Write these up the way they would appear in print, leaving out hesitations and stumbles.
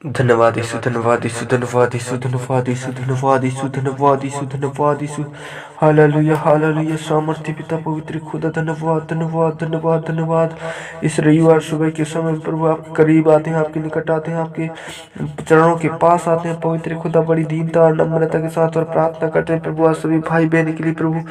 धन्यवाद यीशु, धन्यवाद यीशु, धन्यवाद यीशु, धन्यवाद यीशु, धन्यवाद यीशु, धन्यवाद यीशु, धन्यवाद यीशु। Hallelujah, hallelujah. सामर्थ्य पिता पवित्र खुदा, धन्यवाद, धन्यवाद, धन्यवाद, धन्यवाद। इस रविवार सुबह के समय में प्रभु आप करीब आते हैं, आपके निकट आते हैं, आपके चरणों के पास आते हैं पवित्र खुदा। बड़ी दीनता और नम्रता के साथ और प्रार्थना करते हैं प्रभु आज सभी भाई बहन के लिए। प्रभु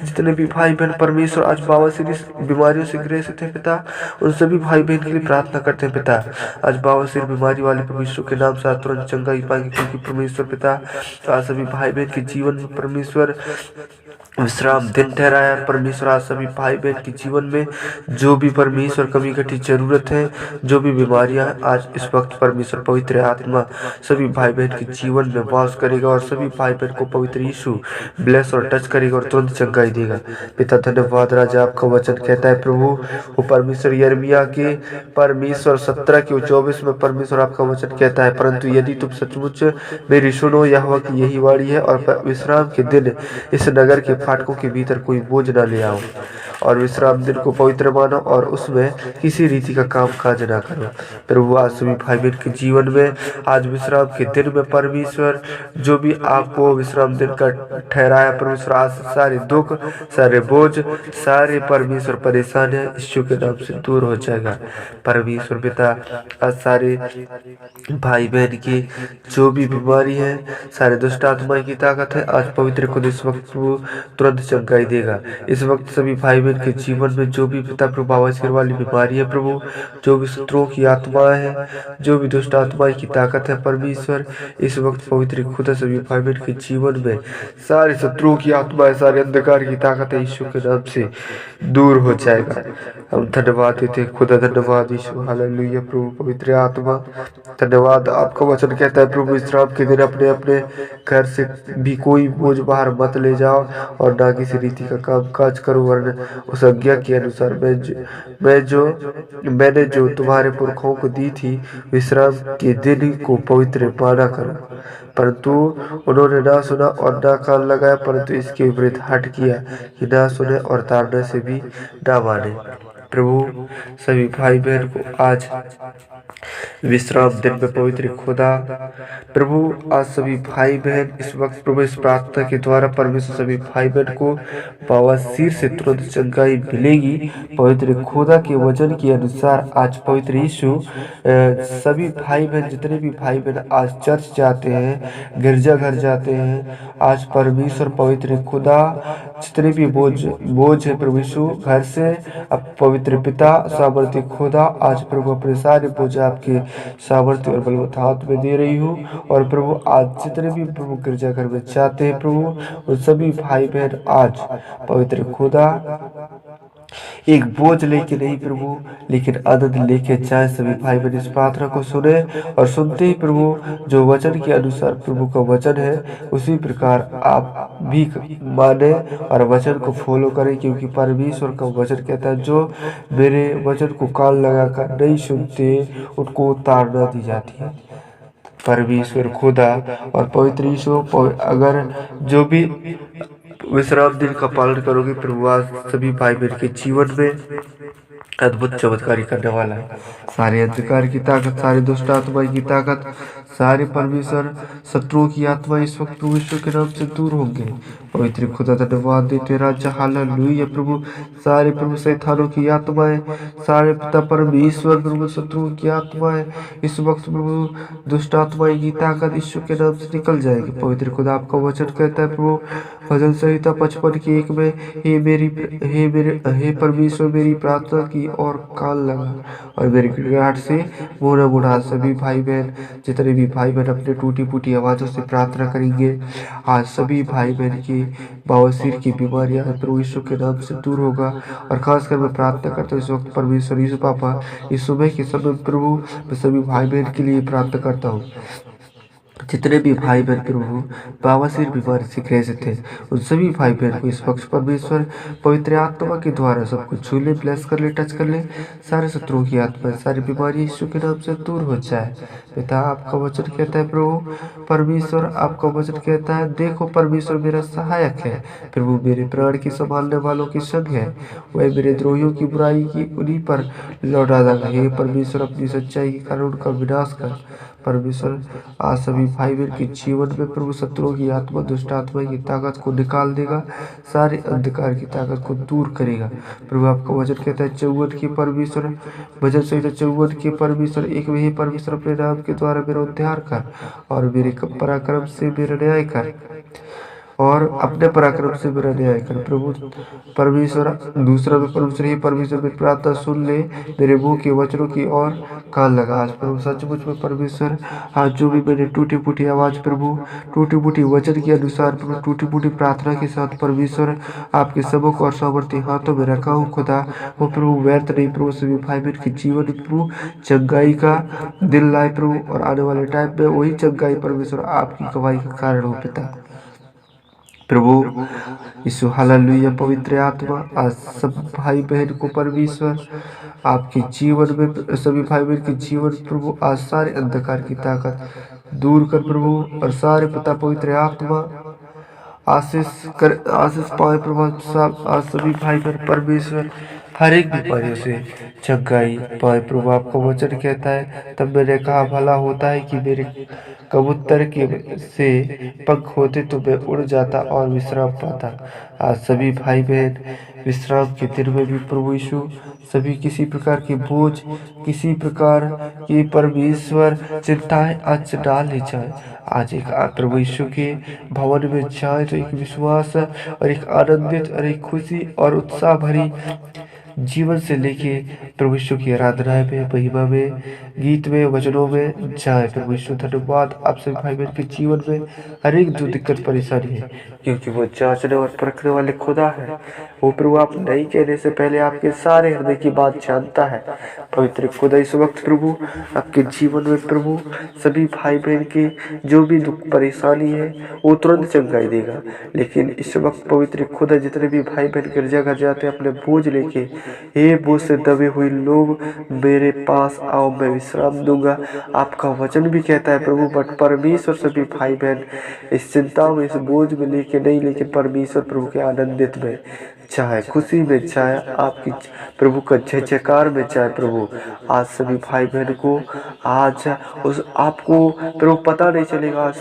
जितने भी भाई बहन परमेश्वर आज बवासीर बीमारियों से ग्रसित है पिता, उन सभी भाई बहन के लिए प्रार्थना करते हैं पिता। आज बवासीर बीमारी वाले परमेश्वर के नाम से तुरंत चंगाई पाएंगे, क्योंकि परमेश्वर पिता आज सभी भाई बहन के जीवन में परमेश्वर विश्राम दिन ठहराया। परमेश्वर आज सभी भाई बहन के जीवन में जो भी परमेश्वर कमी घटी जरूरत है, जो भी बीमारियां आज इस वक्त परमेश्वर पवित्र आत्मा सभी भाई बहन के जीवन में वास करेगा और सभी भाई बहन को पवित्र यीशु ब्लेस और टच करेगा और तुरंत चंगाई देगा। पिता धन्यवाद राजा, आपका वचन कहता है प्रभु वो परमेश्वर यिर्मयाह के परमेश्वर 17 के 24 में परमेश्वर आपका वचन कहता है, परंतु यदि तुम सचमुच मेरी सुनो यहोवा की यही वाणी है और विश्राम के दिन इस नगर के फाटकों के भीतर कोई बोझ न ले आओ और विश्राम दिन को पवित्र मानो और उसमें किसी रीति का काम काज ना करो। प्रभु आज सभी भाई बहन के जीवन में आज विश्राम के दिन में परमेश्वर जो भी आपको विश्राम दिन का ठहराया परमेश्वर, आज सारे दुख, सारे बोझ, सारे परमेश्वर परेशान है यीशु के नाम से दूर हो जाएगा। परमेश्वर पिता आज सारे भाई बहन की जो भी बीमारी है, सारे दुष्ट आत्माएं की ताकत है, आज पवित्र खुद इस वक्त वो तुरंत चंगाई देगा। इस वक्त सभी भाई बहन के जीवन में जो भी पिता प्रभु बवासीर वाली बीमारी है प्रभु, जो भी शत्रुओं की आत्माएं है, जो भी दुष्ट आत्माएं की ताकत है परमेश्वर, इस वक्त पवित्र खुदा सभी भाई बहन के जीवन में सारे शत्रुओं की आत्माएं, सारे अंधकार की ताकत है यीशु के नाम से दूर हो जाएगा। हम धन्यवाद देते हैं खुदा, धन्यवाद यीशु, हालेलुया। प्रभु पवित्र आत्मा धन्यवाद, आपका वचन कहता है प्रभु विश्राम के दिन अपने अपने घर से भी कोई बोझ बाहर मत ले जाओ और ना किसी रीति का काम काज करो, वरन उस आज्ञा के अनुसार मैंने जो तुम्हारे पुरखों को दी थी विश्राम के दिन को पवित्र माना करो। परंतु उन्होंने ना सुना और ना कान लगाया, परंतु इसके विपरीत हट किया कि ना सुने और ताड़ने से भी ना माने। प्रभु सभी भाई बहन को आज विश्राम दिन में पवित्र खुदा प्रभु आज सभी भाई बहन इस वक्त प्रभु इस प्रार्थना के द्वारा परमेश्वर सभी भाई बहन को बवासीर से तुरंत चंगाई मिलेगी। पवित्र खुदा के वचन के अनुसार आज पवित्र यीशु सभी भाई बहन जितने भी भाई बहन आज चर्च जाते हैं, गिरजा घर जाते हैं, आज परमेश्वर पवित्र खुदा जितने भी बोझ है प्रभु यीशु घर से अब पवित्र पिता सामर्थ्य खुदा आज प्रभु अपने सारे बोझ आपके सामर्थ्य और बलवत्त हाथ में दे रही हूँ। और प्रभु आज जितने भी प्रभु गिरजाघर में जाते हैं प्रभु उन सभी भाई बहन आज पवित्र खुदा एक बोझ लेके नहीं प्रभु लेकिन आनंद लेके जाए। सभी भाई बहन इस प्रार्थना को सुने और सुनते ही प्रभु जो वचन के अनुसार प्रभु का वचन है उसी प्रकार आप भी माने और वचन को फॉलो करें, क्योंकि परमेश्वर का वचन कहता है जो मेरे वचन को कान लगाकर नहीं सुनते उनको ताड़ना दी जाती है। परमेश्वर खुदा और पवित्र यीशु अगर जो भी विश्राम दिन का पालन करोगे प्रभु आज सभी भाई बहन के जीवन में अद्भुत चमत्कारी करने वाला है। सारे अंधकार की ताकत, सारे दुष्ट आत्मा की ताकत, सारे परमेश्वर शत्रुओं की आत्मा इस वक्त प्रभु यीशु के नाम से दूर होंगे। पवित्र खुदा धन्यवाद देते राजा, हालेलुया। प्रभु सारे प्रभु शैतानों की आत्माएं, सारे पिता परमेश्वर प्रभु शत्रुओं की आत्माएं इस वक्त प्रभु दुष्ट आत्माएं की ताकत यीशु के नाम से निकल जाएगी। पवित्र खुदा आपका वचन कहता है प्रभु भजन संहिता 55 की 1 में हे परमेश्वर मेरी प्रार्थना की और कान लगा और मेरी गिड़गिड़ाहट से मुँह न मुड़ा। सभी भाई बहन जितने भी भाई बहन अपने टूटी फूटी आवाज़ों से प्रार्थना करेंगे आज सभी भाई बहन की बवासीर की बीमारियां प्रभु यीशु के नाम से दूर होगा। और खासकर मैं प्रार्थना करता हूँ इस वक्त परमेश्वर यीशु पापा इस सुबह के समय प्रभु मैं सभी भाई बहन के लिए प्रार्थना करता हूँ जितने भी भाई बहन प्रभु बवासीर बीमारी से ग्रसित थे उन सभी भाई बहन को इस वक्त परमेश्वर पवित्र आत्मा के द्वारा सब कुछ छू ले, ब्लेस कर ले, टच कर ले। सारे शत्रुओं की आत्मा सारी बीमारी यीशु के नाम से दूर हो जाए। पिता आपका वचन कहता है प्रभु परमेश्वर आपका वचन कहता है देखो परमेश्वर मेरा सहायक है, प्रभु मेरे प्राण की संभालने वालों की संग है, वह मेरे द्रोहियों की बुराई की उन्हीं पर लौटा देगा। हे परमेश्वर अपनी सच्चाई के कारण उनका विनाश कर। परमेश्वर आज सभी भाई बहन के जीवन में प्रभु शत्रुओं की आत्मा, दुष्ट आत्मा की ताकत को निकाल देगा, सारे अंधकार की ताकत को दूर करेगा। प्रभु आपका वचन कहता है 54 के परमेश्वर, भजन संहिता 54 के परमेश्वर, एक में ही परमेश्वर अपने नाम के द्वारा मेरा उद्धार कर और मेरे पराक्रम से मेरा न्याय कर और अपने पराक्रम से मेरा न्याय कर। प्रभु परमेश्वर दूसरा में परमेश्वर ही परमेश्वर मेरी प्रार्थना सुन ले, मेरे मुंह के वचनों की ओर कान लगा। आज प्रभु सचमुच में परमेश्वर आज जो भी मैंने टूटी फूटी आवाज प्रभु, टूटी फूटी वचन के अनुसार प्रभु, टूटी फूटी प्रार्थना के साथ परमेश्वर आपके सबक और सामर्थ्य हाथों में रखा हूँ खुदा, वो प्रभु व्यर्थ नहीं प्रभु, सभी भाई बहन के जीवन प्रभु चंगाई का दिल लाए प्रभु, और आने वाले टाइम में वही चंगाई परमेश्वर आपकी गवाही का कारण हो पिता। प्रभु यीशु हालेलुया। पवित्र आत्मा आज सब भाई बहन को परमेश्वर आपके जीवन में, सभी भाई बहन के जीवन प्रभु आज सारे अंधकार की ताकत दूर कर प्रभु, और सारे पिता पवित्र आत्मा आशीष पाए प्रभु। आज सभी भाई बहन परमेश्वर हर एक बीमारियों से चंगाई पाए प्रभु। आपका वचन कहता है तब मैंने कहा भला होता है कि मेरे कबूतर के से पंख होते तो मैं उड़ जाता और विश्राम पाता। आज सभी भाई बहन विश्राम के दिन में भी प्रभु यीशु सभी किसी प्रकार की बोझ, किसी प्रकार की परमेश्वर चिंताएं आज डाल ले जाए। आज एक प्रभु यीशु के भवन में जाए तो एक विश्वास और एक आनंदित और एक खुशी और उत्साह भरी जीवन से लेके प्रभु यीशु की आराधना में, महिमा में, गीत में, वचनों में जाए। प्रभु यीशु धन्यवाद आप सभी भाई बहन के जीवन में हर एक जो दिक्कत परेशानी है, क्योंकि वो जांचने और परखने वाले खुदा है। वो प्रभु आप नहीं कहने से पहले आपके सारे हृदय की बात जानता है। पवित्र खुदा इस वक्त प्रभु आपके जीवन में प्रभु सभी भाई बहन के जो भी दुख परेशानी है वो तुरंत चंगाई देगा। लेकिन इस वक्त पवित्र खुदा जितने भी भाई बहन गिरजा घर जाते अपने बोझ लेके, हे बोझ से दबे हुए लोग मेरे पास आओ मैं विश्राम दूंगा, आपका वचन भी कहता है प्रभु। बट परमेश्वर सभी भाई बहन इस चिंता में, इस बोझ में लेके नहीं, लेकिन परमेश्वर प्रभु के आनंदित में चाहे, खुशी में चाहे, आपकी प्रभु का जय जयकार में चाहे प्रभु। आज सभी भाई बहन को आज उस आपको प्रभु पता नहीं चलेगा,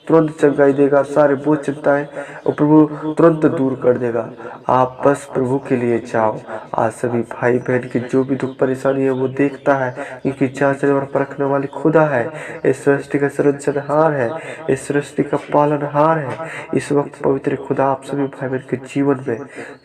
तुरंत चंगाई देगा, सारे बोझ चिंताएं और प्रभु तुरंत दूर कर देगा। आप बस प्रभु के लिए जाओ। आज सभी भाई बहन की जो भी दुख परेशानी है वो देखता है, क्योंकि जांचने और परखने वाली खुदा है। इस सृष्टि का सृजनहार है, इस सृष्टि का पालनहार है। इस वक्त पवित्र खुदा आप सभी भाई बहन के जीवन में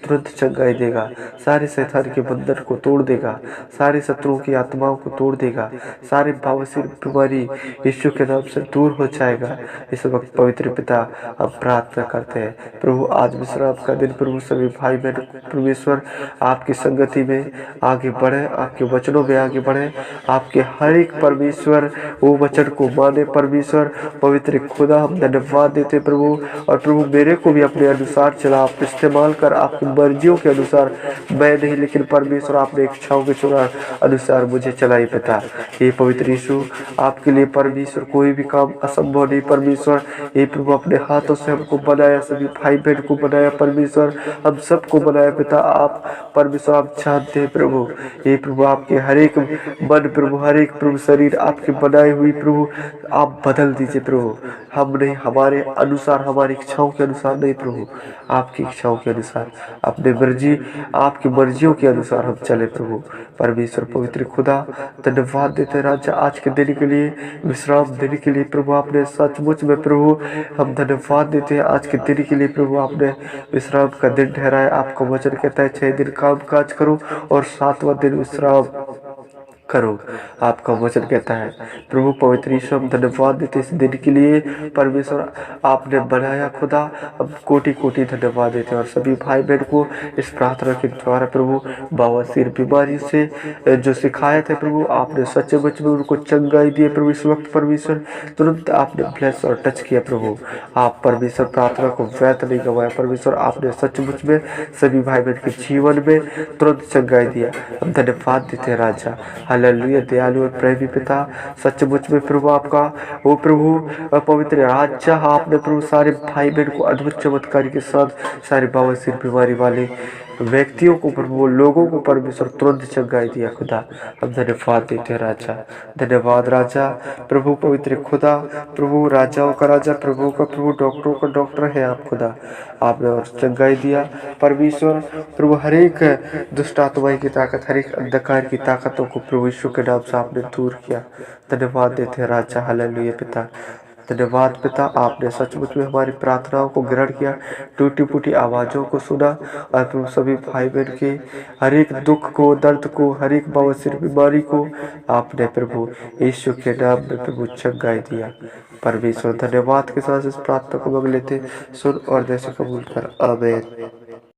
तुरंत चंगाई देगा, सारे शैतान के बंधन को तोड़ देगा, सारे शत्रुओं की आत्माओं को तोड़ देगा, सारे बवासीर बीमारी यीशु के नाम से दूर हो जाएगा। इस वक्त पवित्र पिता हम प्रार्थना करते हैं प्रभु आज विश्राम का दिन प्रभु सभी भाई बहन परमेश्वर आपकी संगति में आगे बढ़े, आपके वचनों में आगे बढ़े, आपके हर एक परमेश्वर वो वचन को माने। परमेश्वर पवित्र खुदा हम धन्यवाद देते प्रभु, और प्रभु मेरे को भी अपने अनुसार चला, आप इस्तेमाल कर, आपकी मर्जियों के अनुसार, मैं नहीं लेकिन परमेश्वर आपने इच्छाओं के चुना अनुसार मुझे चलाई पिता। ये पवित्र यीशु आपके लिए परमेश्वर कोई भी काम असंभव नहीं। परमेश्वर ये प्रभु अपने हाथों से हमको बनाया, सभी भाई बहन को बनाया परमेश्वर, हम सबको बनाया पिता। आप परमेश्वर आप जानते हैं प्रभु, ये प्रभु आपके हर एक मन प्रभु, हर एक प्रभु शरीर आपके बनाए हुई प्रभु आप बदल दीजिए प्रभु। हम नहीं, हमारे अनुसार, हमारी इच्छाओं के अनुसार नहीं प्रभु, आपकी इच्छाओं के अनुसार, अपने मर्जी, आपकी मर्जियों के अनुसार हम चले प्रभु। परमेश्वर पवित्र खुदा धन्यवाद देते राजा आज के दिन के लिए, विश्राम देने के लिए प्रभु आपने सचमुच में प्रभु हम धन्यवाद देते हैं आज के दिन के लिए प्रभु आपने विश्राम का दिन ठहराया। आपका वचन कहता है 6 दिन काम काज करो और 7वां दिन विश्राम करो, आपका वचन कहता है प्रभु। पवित्र ईश्वर हम धन्यवाद देते इस दिन के लिए परमेश्वर आपने बनाया खुदा, हम कोटि कोटि धन्यवाद देते हैं। और सभी भाई बहन को इस प्रार्थना के द्वारा प्रभु बवासीर बीमारी से जो सिखाए थे प्रभु आपने सचमुच में उनको चंगाई दिए प्रभु। इस वक्त परमेश्वर तुरंत आपने ब्लेस और टच किया प्रभु। आप परमेश्वर प्रार्थना को व्यर्थ नहीं गवाया परमेश्वर, आपने सचमुच में सभी भाई बहन के जीवन में तुरंत चंगाई दिया। हम धन्यवाद देते हैं राजा। हालेलुया। दयालु और प्रेमी पिता सचमुच में प्रभु आपका वो प्रभु पवित्र राजा, आपने प्रभु सारे भाई बहन को अद्भुत चमत्कार के साथ सारे बवासीर बीमारी वाले व्यक्तियों को प्रभु, लोगों को परमेश्वर तुरंत चंगाई दिया खुदा। हम धन्यवाद देते हैं राजा, धन्यवाद राजा। प्रभु पवित्र खुदा, प्रभु राजाओं का राजा, प्रभु का प्रभु, डॉक्टरों का डॉक्टर है आप खुदा। आपने और चंगाई दिया परमेश्वर प्रभु। हर एक दुष्ट आत्माई की ताकत, हर एक अंधकार की ताकतों को प्रभु यीशु के नाम से आपने दूर किया। धन्यवाद देते हैं राजा। हालेलुया पिता, धन्यवाद पिता। आपने सचमुच में हमारी प्रार्थनाओं को ग्रहण किया, टूटी फूटी आवाज़ों को सुना, और प्रभु सभी भाई बहन के हर एक दुख को, दर्द को, हर एक बवासीर बीमारी को आपने प्रभु यीशु के नाम में प्रभु चंगाई दिया। परमेश्वर धन्यवाद के साथ इस प्रार्थना को मांग लेते, सुन और जैसे कबूल कर, आमीन।